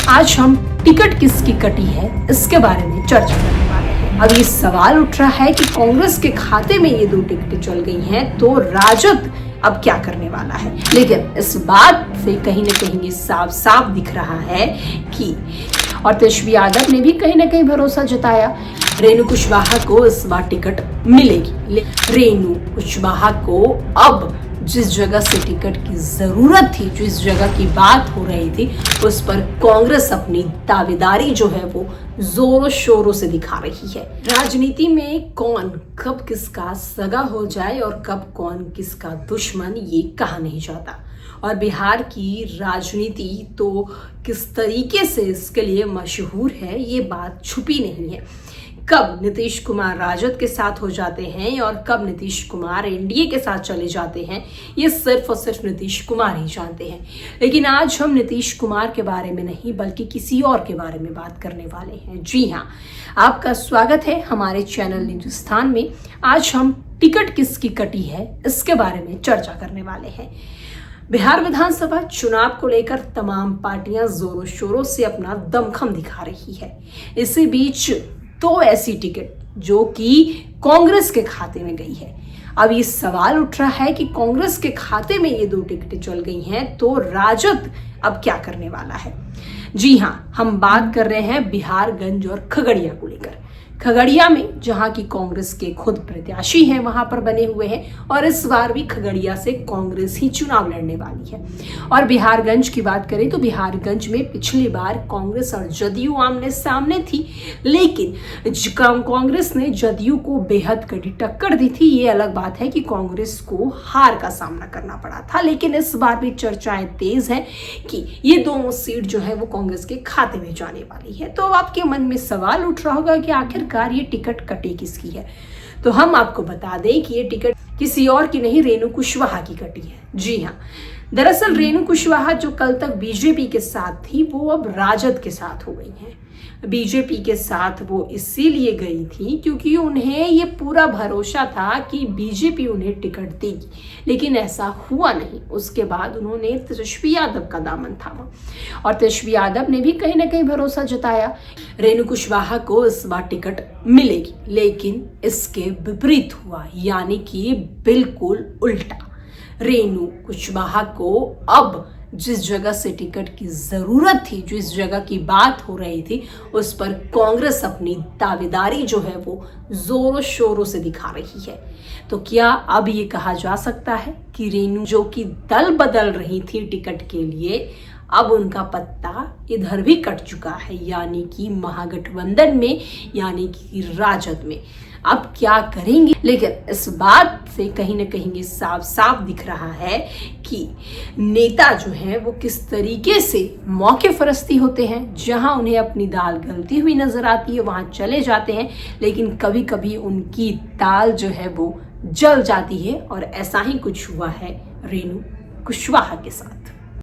आज हम टिकट किसकी कटी है इसके बारे में चर्चा करने वाले हैं। अब ये सवाल उठ रहा है कि कांग्रेस के खाते में ये 2 टिकटें चल गई हैं तो राजद अब क्या करने वाला है। लेकिन इस बात से कहीं ना कहीं ये साफ साफ दिख रहा है कि और तेजस्वी यादव ने भी कहीं ना कहीं भरोसा जताया रेणु कुशवाहा को इस बार टिकट मिलेगी। रेणु कुशवाहा को अब जिस जगह से टिकट की जरूरत थी, जिस जगह की बात हो रही थी, उस पर कांग्रेस अपनी दावेदारी जो है वो जोरों शोरों से दिखा रही है। राजनीति में कौन कब किसका सगा हो जाए और कब कौन किसका दुश्मन ये कहा नहीं जाता। और बिहार की राजनीति तो किस तरीके से इसके लिए मशहूर है ये बात छुपी नहीं है। कब नीतीश कुमार राजद के साथ हो जाते हैं और कब नीतीश कुमार एनडीए के साथ चले जाते हैं ये सिर्फ और सिर्फ नीतीश कुमार ही जानते हैं। लेकिन आज हम नीतीश कुमार के बारे में नहीं बल्कि किसी और के बारे में बात करने वाले हैं। जी हाँ, आपका स्वागत है हमारे चैनल हिंदुस्तान में। आज हम टिकट किसकी कटी है इसके बारे में चर्चा करने वाले हैं। बिहार विधानसभा चुनाव को लेकर तमाम पार्टियां जोरों शोरों से अपना दमखम दिखा रही है। इसी बीच 2 ऐसी टिकट जो कि कांग्रेस के खाते में गई है। अब ये सवाल उठ रहा है कि कांग्रेस के खाते में ये 2 टिकटें चल गई हैं तो राजद अब क्या करने वाला है। जी हाँ, हम बात कर रहे हैं बिहारगंज और खगड़िया को लेकर। खगड़िया में जहां की कांग्रेस के खुद प्रत्याशी हैं वहां पर बने हुए हैं और इस बार भी खगड़िया से कांग्रेस ही चुनाव लड़ने वाली है। और बिहारगंज की बात करें तो बिहारगंज में पिछली बार कांग्रेस और जदयू आमने सामने थी, लेकिन कांग्रेस ने जदयू को बेहद कड़ी टक्कर दी थी। ये अलग बात है कि कांग्रेस को हार का सामना करना पड़ा था, लेकिन इस बार भी चर्चाएं तेज हैं कि ये दोनों सीट जो है वो कांग्रेस के खाते में जाने वाली है। तो आपके मन में सवाल उठ रहा होगा कि आखिर ये टिकट कटी किसकी है। तो हम आपको बता दें कि ये टिकट किसी और की नहीं, रेणु कुशवाहा की कटी है। जी हाँ, दरअसल रेणु कुशवाहा जो कल तक बीजेपी के साथ थी वो अब राजद के साथ हो गई हैं। बीजेपी के साथ वो इसीलिए गई थी क्योंकि उन्हें ये पूरा भरोसा था कि बीजेपी उन्हें टिकट देगी, लेकिन ऐसा हुआ नहीं। उसके बाद उन्होंने तेजस्वी यादव का दामन थामा और तेजस्वी यादव ने भी कहीं ना कहीं भरोसा जताया रेणु कुशवाहा को इस बार टिकट मिलेगी। लेकिन इसके विपरीत हुआ, यानी कि बिल्कुल उल्टा। रेणु कुशवाहा को अब जिस जगह से टिकट की जरूरत थी, जिस जगह की बात हो रही थी, उस पर कांग्रेस अपनी दावेदारी जो है वो जोरों शोरों से दिखा रही है। तो क्या अब ये कहा जा सकता है कि रेणु जो कि दल बदल रही थी टिकट के लिए, अब उनका पत्ता इधर भी कट चुका है, यानी कि महागठबंधन में, यानी कि राजद में। अब क्या करेंगे। लेकिन इस बात से कहीं ना कहीं ये साफ साफ दिख रहा है कि नेता जो है वो किस तरीके से मौके फरस्ती होते हैं। जहां उन्हें अपनी दाल गलती हुई नजर आती है वहां चले जाते हैं, लेकिन कभी कभी उनकी दाल जो है वो जल जाती है। और ऐसा ही कुछ हुआ है रेणु कुशवाहा के साथ।